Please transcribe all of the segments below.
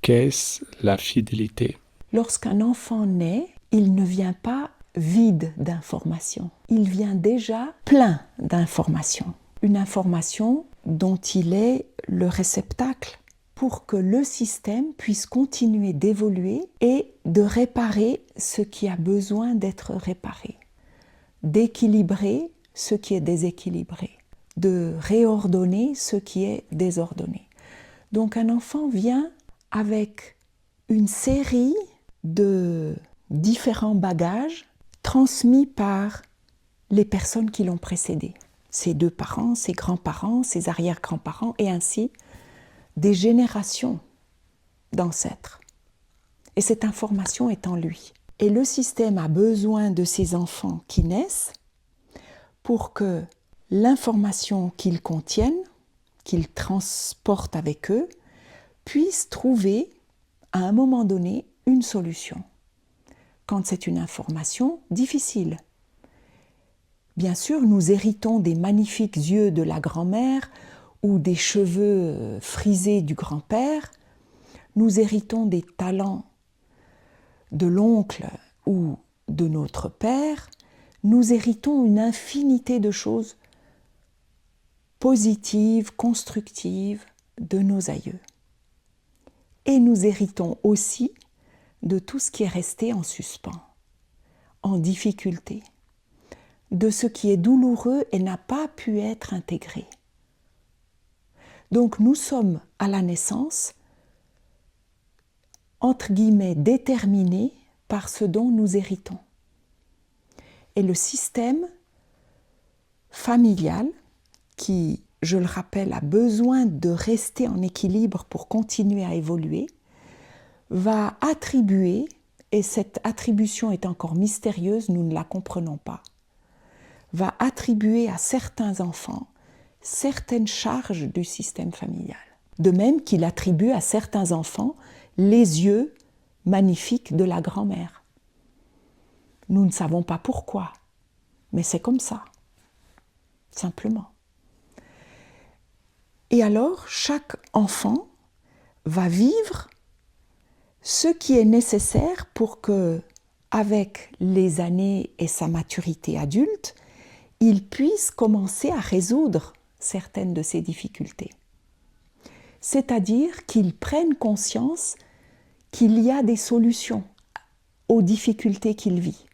Qu'est-ce la fidélité? Lorsqu'un enfant naît, il ne vient pas vide d'informations. Il vient déjà plein d'informations. Une information dont il est le réceptacle pour que le système puisse continuer d'évoluer et de réparer ce qui a besoin d'être réparé, d'équilibrer ce qui est déséquilibré, de réordonner ce qui est désordonné. Donc un enfant vient avec une série de différents bagages transmis par les personnes qui l'ont précédé. Ses deux parents, ses grands-parents, ses arrière-grands-parents, et ainsi des générations d'ancêtres. Et cette information est en lui. Et le système a besoin de ces enfants qui naissent pour que l'information qu'ils contiennent, qu'ils transportent avec eux, puisse trouver à un moment donné une solution. Quand c'est une information difficile. Bien sûr, nous héritons des magnifiques yeux de la grand-mère ou des cheveux frisés du grand-père. Nous héritons des talents de l'oncle ou de notre père. Nous héritons une infinité de choses positives, constructives de nos aïeux. Et nous héritons aussi de tout ce qui est resté en suspens, en difficulté, de ce qui est douloureux et n'a pas pu être intégré. Donc nous sommes à la naissance, entre guillemets, déterminés par ce dont nous héritons. Et le système familial, qui, je le rappelle, a besoin de rester en équilibre pour continuer à évoluer, va attribuer, et cette attribution est encore mystérieuse, nous ne la comprenons pas, va attribuer à certains enfants certaines charges du système familial. De même qu'il attribue à certains enfants les yeux magnifiques de la grand-mère. Nous ne savons pas pourquoi, mais c'est comme ça, simplement. Et alors, chaque enfant va vivre ce qui est nécessaire pour que, avec les années et sa maturité adulte, il puisse commencer à résoudre certaines de ces difficultés. C'est-à-dire qu'il prenne conscience qu'il y a des solutions aux difficultés qu'il vit.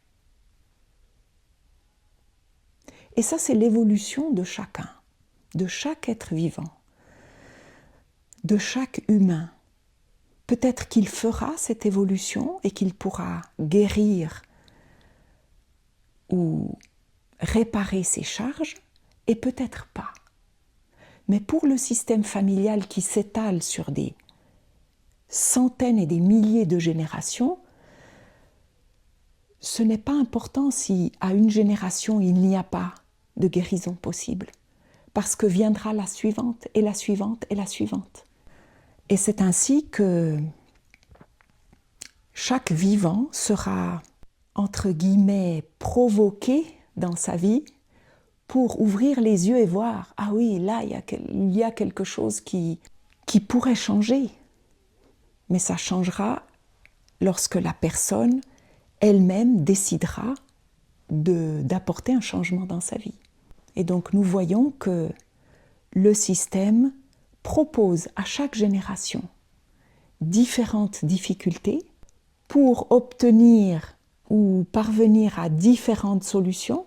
Et ça, c'est l'évolution de chacun, de chaque être vivant, de chaque humain. Peut-être qu'il fera cette évolution et qu'il pourra guérir ou réparer ses charges, et peut-être pas. Mais pour le système familial qui s'étale sur des centaines et des milliers de générations, ce n'est pas important si à une génération il n'y a pas de guérison possible, parce que viendra la suivante et la suivante et la suivante. Et c'est ainsi que chaque vivant sera, entre guillemets, provoqué dans sa vie pour ouvrir les yeux et voir, ah oui, là, il y a quelque chose qui pourrait changer. Mais ça changera lorsque la personne elle-même décidera d'apporter un changement dans sa vie. Et donc nous voyons que le système propose à chaque génération différentes difficultés pour obtenir ou parvenir à différentes solutions.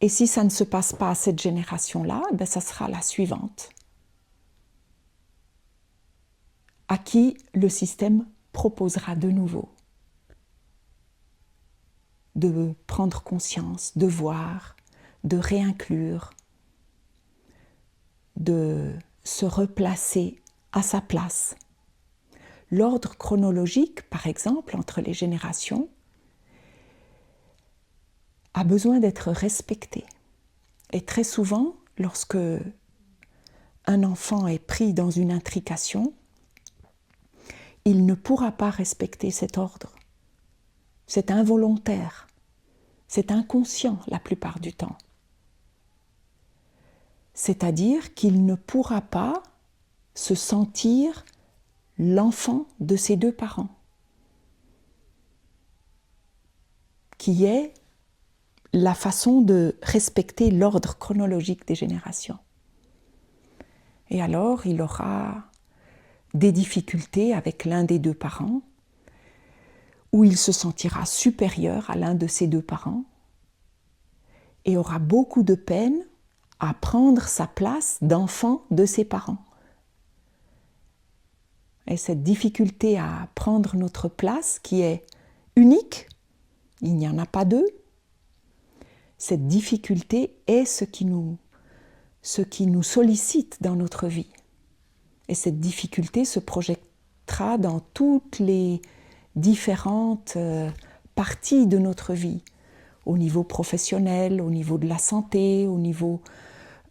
Et si ça ne se passe pas à cette génération-là, ben ça sera la suivante, à qui le système proposera de nouveau de prendre conscience, de voir, de réinclure, de se replacer à sa place. L'ordre chronologique, par exemple, entre les générations, a besoin d'être respecté. Et très souvent, lorsque un enfant est pris dans une intrication, il ne pourra pas respecter cet ordre. C'est involontaire, c'est inconscient la plupart du temps. C'est-à-dire qu'il ne pourra pas se sentir l'enfant de ses deux parents, qui est la façon de respecter l'ordre chronologique des générations. Et alors, il aura des difficultés avec l'un des deux parents, où il se sentira supérieur à l'un de ses deux parents, et aura beaucoup de peine à prendre sa place d'enfant de ses parents. Et cette difficulté à prendre notre place, qui est unique, il n'y en a pas deux, cette difficulté est ce qui nous sollicite dans notre vie. Et cette difficulté se projettera dans toutes les différentes parties de notre vie, au niveau professionnel, au niveau de la santé, au niveau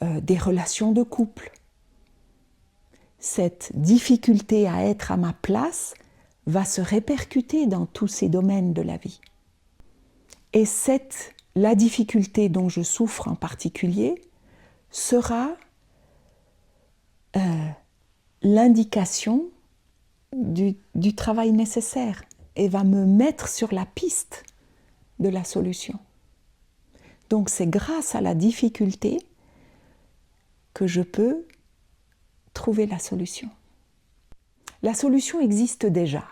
des relations de couple. Cette difficulté à être à ma place va se répercuter dans tous ces domaines de la vie. Et la difficulté dont je souffre en particulier sera l'indication du travail nécessaire et va me mettre sur la piste de la solution. Donc c'est grâce à la difficulté que je peux trouver la solution. La solution existe déjà.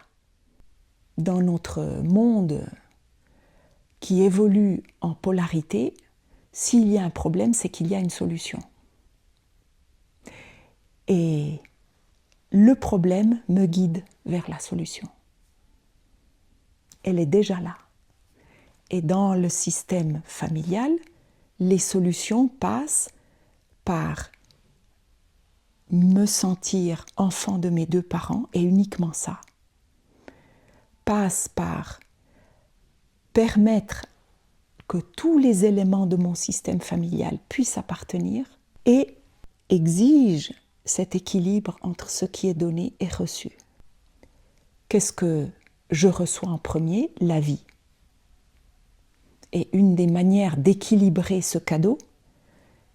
Dans notre monde qui évolue en polarité, s'il y a un problème, c'est qu'il y a une solution. Et le problème me guide vers la solution. Elle est déjà là. Et dans le système familial, les solutions passent par me sentir enfant de mes deux parents, et uniquement ça. Passe par permettre que tous les éléments de mon système familial puissent appartenir, et exige cet équilibre entre ce qui est donné et reçu. Qu'est-ce que je reçois en premier? La vie. Et une des manières d'équilibrer ce cadeau,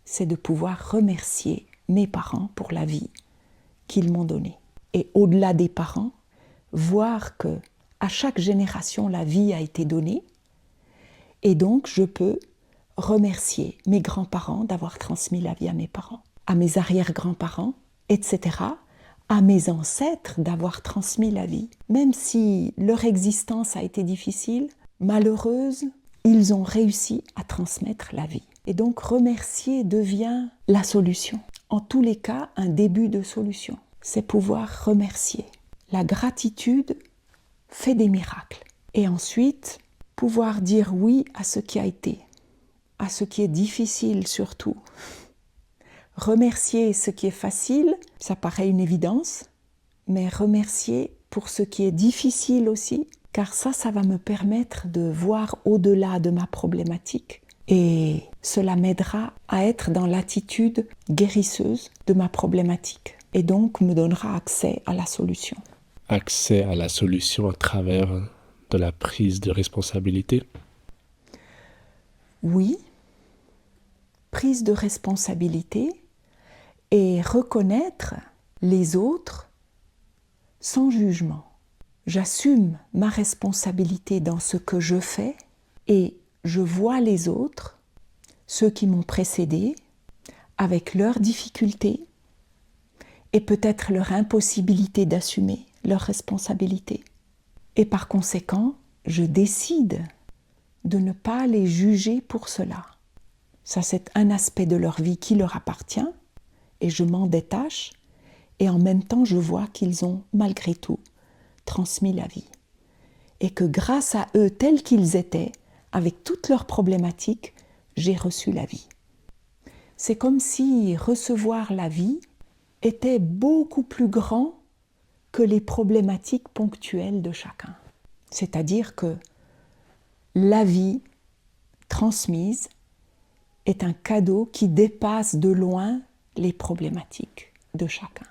c'est de pouvoir remercier mes parents pour la vie qu'ils m'ont donnée. Et au-delà des parents, voir que à chaque génération, la vie a été donnée, et donc je peux remercier mes grands-parents d'avoir transmis la vie à mes parents, à mes arrière-grands-parents, etc., à mes ancêtres d'avoir transmis la vie. Même si leur existence a été difficile, malheureuse, ils ont réussi à transmettre la vie. Et donc remercier devient la solution. En tous les cas, un début de solution. C'est pouvoir remercier. La gratitude fait des miracles. Et ensuite, pouvoir dire oui à ce qui a été, à ce qui est difficile surtout. Remercier ce qui est facile, ça paraît une évidence, mais remercier pour ce qui est difficile aussi, car ça va me permettre de voir au-delà de ma problématique, et cela m'aidera à être dans l'attitude guérisseuse de ma problématique, et donc me donnera accès à la solution. Accès à la solution à travers de la prise de responsabilité? Oui, prise de responsabilité et reconnaître les autres sans jugement. J'assume ma responsabilité dans ce que je fais et je vois les autres, ceux qui m'ont précédé, avec leurs difficultés et peut-être leur impossibilité d'assumer leurs responsabilités. Et par conséquent, je décide de ne pas les juger pour cela. Ça, c'est un aspect de leur vie qui leur appartient et je m'en détache, et en même temps, je vois qu'ils ont, malgré tout, transmis la vie. Et que grâce à eux, tels qu'ils étaient, avec toutes leurs problématiques, j'ai reçu la vie. C'est comme si recevoir la vie était beaucoup plus grand que les problématiques ponctuelles de chacun. C'est-à-dire que la vie transmise est un cadeau qui dépasse de loin les problématiques de chacun.